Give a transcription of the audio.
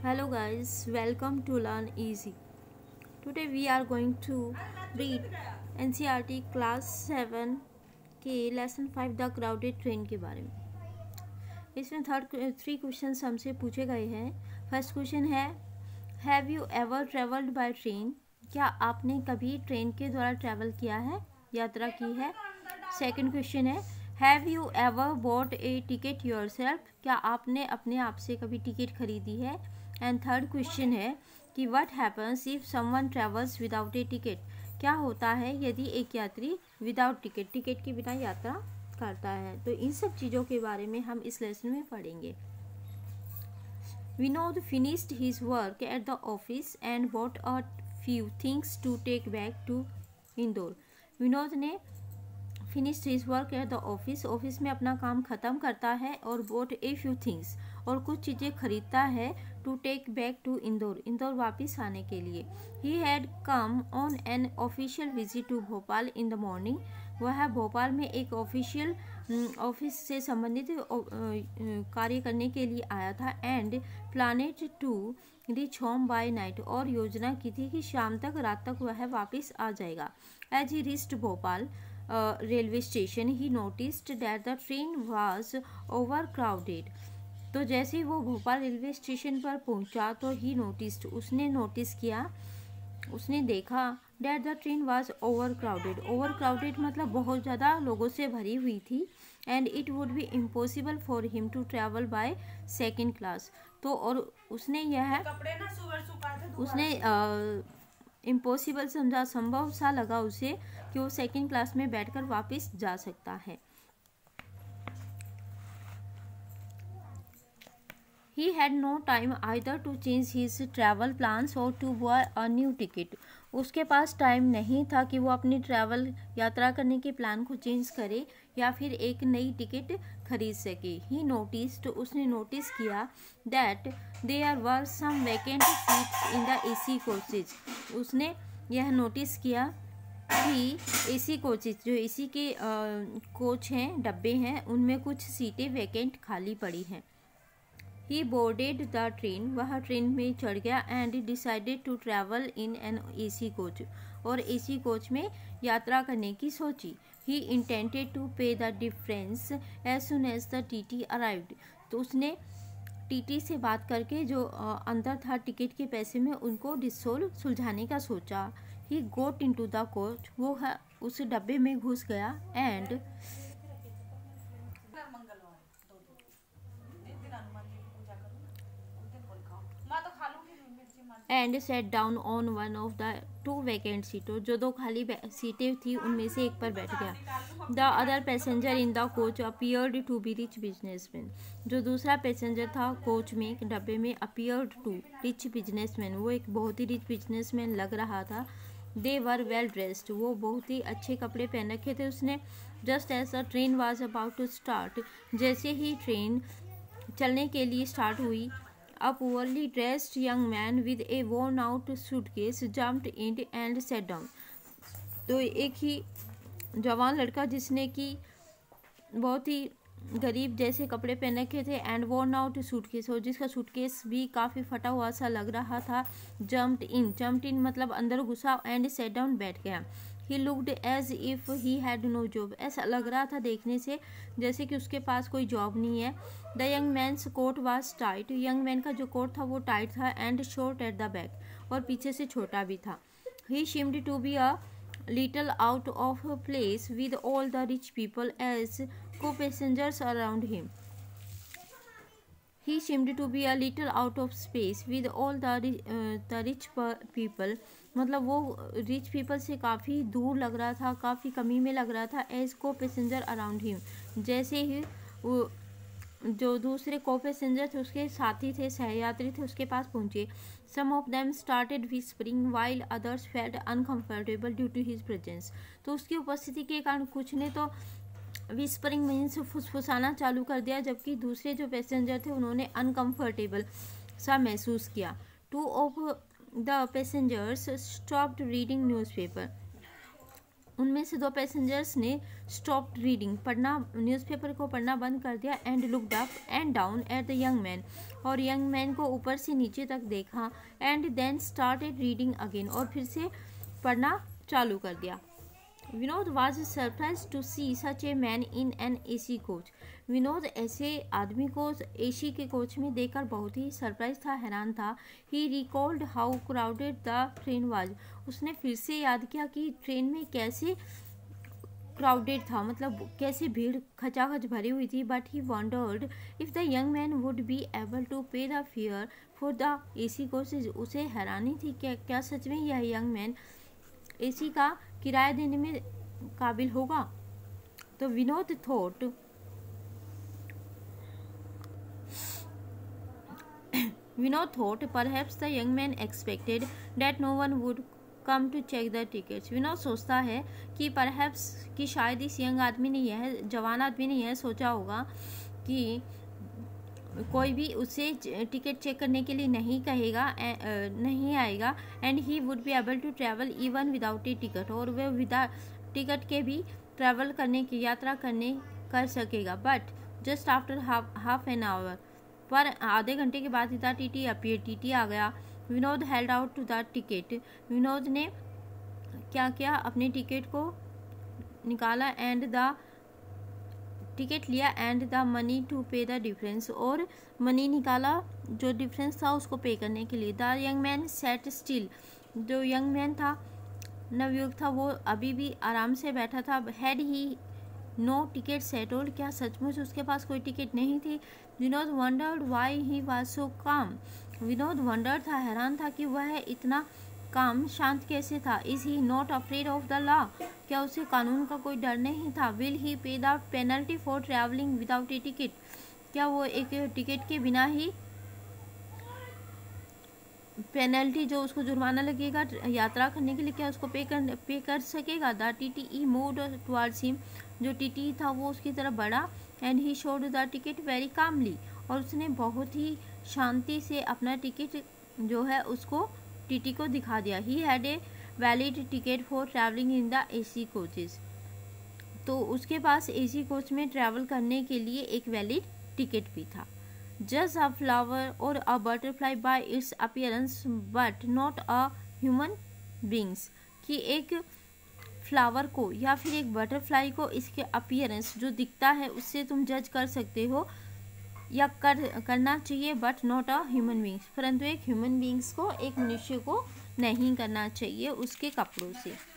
Hello guys, welcome to Learn Easy. Today we are going to read NCERT Class 7 के lesson 5 the crowded train के बारे में। इसमें three question हमसे पूछे गए हैं। फर्स्ट क्वेश्चन है, have you ever travelled by train? क्या आपने कभी ट्रेन के द्वारा ट्रैवल किया है, यात्रा की है? सेकंड क्वेश्चन है, have you ever bot A ticket yourself? क्या आपने अपने आप से कभी टिकट खरीदी है? एंड थर्ड क्वेश्चन है कि what happens if someone travels without a ticket? क्या होता है यदि एक यात्री विदाउट टिकट के बिना यात्रा करता है? तो इन सब चीज़ों के बारे में हम इस लेसन में पढ़ेंगे। Vinod finished his work at the office and bought a few things to take back to Indore. Vinod ने finished his work at the office में अपना काम ख़त्म करता है और बॉट ए फ्यू थिंग्स और कुछ चीज़ें खरीदता है to take back to Indore वापस आने के लिए। He had come on an official visit to Bhopal in the morning. वह भोपाल में एक ऑफिशियल ऑफिस से संबंधित कार्य करने के लिए आया था and planned to reach home by night, और योजना की थी कि शाम तक रात तक वह वापस आ जाएगा। As he reached Bhopal railway station he noticed that the train was over crowded. तो जैसे ही वो भोपाल रेलवे स्टेशन पर पहुंचा तो ही उसने नोटिस किया, उसने देखा that the train was over crowded मतलब बहुत ज़्यादा लोगों से भरी हुई थी। And it would be impossible for him to travel by second class. तो और उसने इम्पॉसिबल समझा, संभव सा लगा उसे कि वो सेकेंड क्लास में बैठकर वापस जा सकता है। He had no time either to change his travel plans or to buy a new ticket. उसके पास टाइम नहीं था कि वो अपनी यात्रा करने के प्लान को चेंज करे या फिर एक नई टिकट खरीद सके। He noticed, उसने नोटिस किया that there were some vacant seats in the AC coaches. उसने यह नोटिस किया कि AC कोचेज, जो AC के कोच हैं, डब्बे हैं, उनमें कुछ सीटें वैकेंट खाली पड़ी हैं। ही बोर्डेड द ट्रेन, वह ट्रेन में चढ़ गया and decided to travel in an AC coach, और AC कोच में यात्रा करने की सोची। He intended to pay the difference as soon as the TT arrived. तो उसने TT से बात करके जो अंदर था टिकट के पैसे में, उनको सुलझाने का सोचा। ही गोट इन टू द कोच, वो उस डब्बे में घुस गया and set down on one of the two vacant सीटों, जो दो खाली सीटें थी उनमें से एक पर बैठ गया। The other passenger in the coach appeared to be rich businessman, जो दूसरा पैसेंजर था कोच में, डब्बे में, अपीयर्ड टू रिच बिजनेसमैन, वो एक बहुत ही रिच बिजनेसमैन लग रहा था। दे वर वेल ड्रेस्ड, वो बहुत ही अच्छे कपड़े पहन रखे थे उसने। Just as the train was about to start, जैसे ही ट्रेन चलने के लिए स्टार्ट हुई, a poorly dressed young man with a worn out suitcase jumped in and sat down. तो एक ही जवान लड़का जिसने कि बहुत ही गरीब जैसे कपड़े पहन रखे थे एंड worn out सूटकेस, और जिसका सूटकेस भी काफ़ी फटा हुआ सा लग रहा था, jumped in मतलब अंदर घुसा एंड sat down बैठ गया। He looked as if he had no job, ऐसा लग रहा था देखने से जैसे कि उसके पास कोई जॉब नहीं है। The young man's coat was tight, young man का जो कोट था वो टाइट था, and short at the back, और पीछे से छोटा भी था। He seemed to be a little out of place with all the rich people as co-passengers around him. He seemed to be a little out of space with all the rich people, मतलब वो rich people से काफ़ी दूर लग रहा था, काफ़ी कमी में लग रहा था। एज को पैसेंजर अराउंड हिम, जैसे ही वो जो दूसरे को पैसेंजर थे, उसके साथी थे, सहयात्री थे, उसके पास पहुंचे। Some of them started whispering while others felt uncomfortable due to his presence. तो उसकी उपस्थिति के कारण कुछ ने तो विस्परिंग मीन्स फुसफुसाना चालू कर दिया, जबकि दूसरे जो पैसेंजर थे उन्होंने अनकम्फर्टेबल सा महसूस किया। Two of the passengers stopped reading newspaper, उनमें से 2 पैसेंजर्स ने स्टॉप्ड रीडिंग, पढ़ना, न्यूज़पेपर को पढ़ना बंद कर दिया, and looked up and down at the young man, और यंग मैन को ऊपर से नीचे तक देखा, and then started reading again, और फिर से पढ़ना चालू कर दिया। Vinod was surprise to see such a man in an AC coach. Vinod ऐसे आदमी को AC के कोच में देखकर बहुत ही सरप्राइज था, हैरान था। ही recalled how crowded the train was. उसने फिर से याद किया कि ट्रेन में कैसे क्राउडेड था, मतलब कैसे भीड़ खचाखच भरी हुई थी। But he wondered if the young man would be able to pay the fare for the AC coaches. उसे हैरानी थी कि क्या सच में यह यंग मैन AC का किराया देने में काबिल होगा। तो Vinod thought perhaps the young man expected that no one would come to check the tickets. Vinod सोचता है कि परहैप्स कि शायद इस यंग आदमी ने जवान आदमी ने यह सोचा होगा कि कोई भी उसे टिकट चेक करने के लिए नहीं आएगा, and he would be able to travel even without a ticket, और वह बिना टिकट के भी ट्रैवल करने की यात्रा कर सकेगा। But just after half an hour, पर आधे घंटे के बाद द टीटी अपीयर, टीटी आ गया। Vinod held out to the ticket. विनोद ने क्या किया, अपने टिकट को निकाला, एंड द टिकट लिया, and the money to pay the difference, और मनी निकाला जो डिफरेंस था उसको पे करने के लिए। The young man sat still. जो यंग मैन था, नवयुवक था, वो अभी भी आराम से बैठा था। Had he no ticket settled. क्या सचमुच उसके पास कोई टिकट नहीं थी। Vinod wondered why he was so calm. Vinod wandered था, हैरान था कि वह इतना काम, शांत कैसे था। Is he not afraid of the law. क्या उसे कानून का कोई डर नहीं था। विल ही पे the penalty for travelling without a ticket. क्या वो एक टिकट के बिना ही पेनल्टी, जो उसको जुर्माना लगेगा यात्रा करने के लिए, क्या उसको पे कर सकेगा। The TTE moved towards him. जो TTE था वो उसकी तरफ बढ़ा, and he showed the ticket very calmly, और उसने बहुत ही शांति से अपना टिकट जो है उसको TT को दिखा दिया। He had a valid ticket for travelling in the AC coaches. तो उसके पास AC कोच में ट्रैवल करने के लिए एक वैलिड टिकट भी था। जज अ फ्लावर और a butterfly bye it's appearance but not a human beings. कि एक फ्लावर को या फिर एक बटरफ्लाई को इसके अपीयरेंस जो दिखता है उससे तुम जज कर सकते हो या करना चाहिए, but not a human beings, परंतु एक ह्यूमन बींग्स को, एक मनुष्य को नहीं करना चाहिए उसके कपड़ों से।